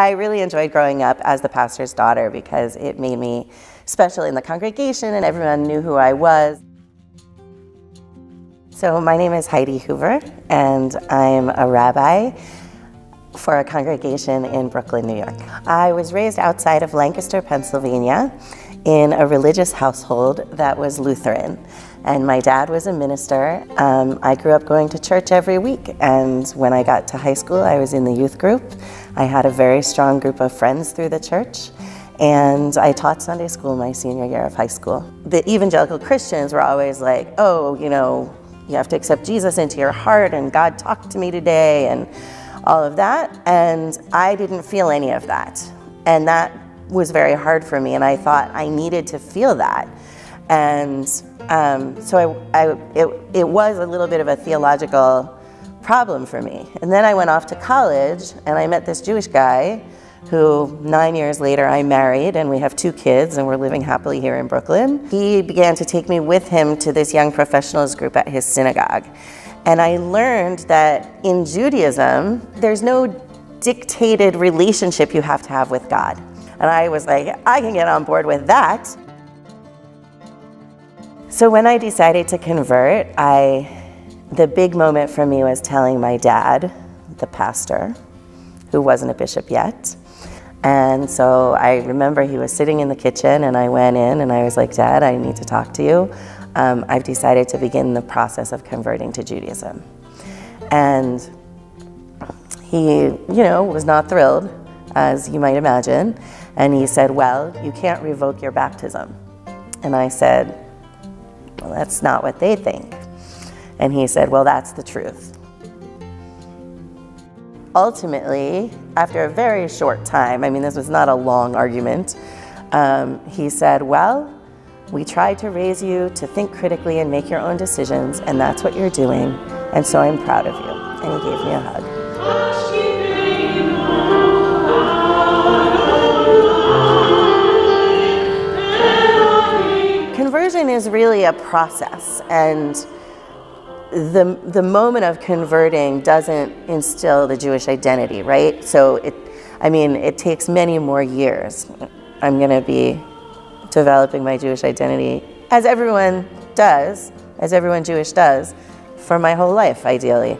I really enjoyed growing up as the pastor's daughter because it made me special in the congregation and everyone knew who I was. So my name is Heidi Hoover and I'm a rabbi for a congregation in Brooklyn, New York. I was raised outside of Lancaster, Pennsylvania in a religious household that was Lutheran. And my dad was a minister. I grew up going to church every week, and when I got to high school, I was in the youth group. I had a very strong group of friends through the church, and I taught Sunday school my senior year of high school. The evangelical Christians were always like, oh, you know, you have to accept Jesus into your heart, and God talked to me today, and all of that, and I didn't feel any of that. And that was very hard for me, and I thought I needed to feel that. And so it was a little bit of a theological problem for me. And then I went off to college and I met this Jewish guy who 9 years later I married, and we have 2 kids and we're living happily here in Brooklyn. He began to take me with him to this young professionals group at his synagogue. And I learned that in Judaism, there's no dictated relationship you have to have with God. And I was like, I can get on board with that. So when I decided to convert, the big moment for me was telling my dad, the pastor, who wasn't a bishop yet. And so I remember he was sitting in the kitchen and I went in and I was like, Dad, I need to talk to you. I've decided to begin the process of converting to Judaism. And he, was not thrilled, as you might imagine. And he said, well, you can't revoke your baptism. And I said, well, that's not what they think. And he said, well, that's the truth. Ultimately, after a very short time, I mean, this was not a long argument, he said, well, we tried to raise you to think critically and make your own decisions, and that's what you're doing, and so I'm proud of you. And he gave me a hug. Conversion is really a process, and the moment of converting doesn't instill the Jewish identity, right? So it takes many more years. I'm going to be developing my Jewish identity, as everyone does, as everyone Jewish does, for my whole life, ideally.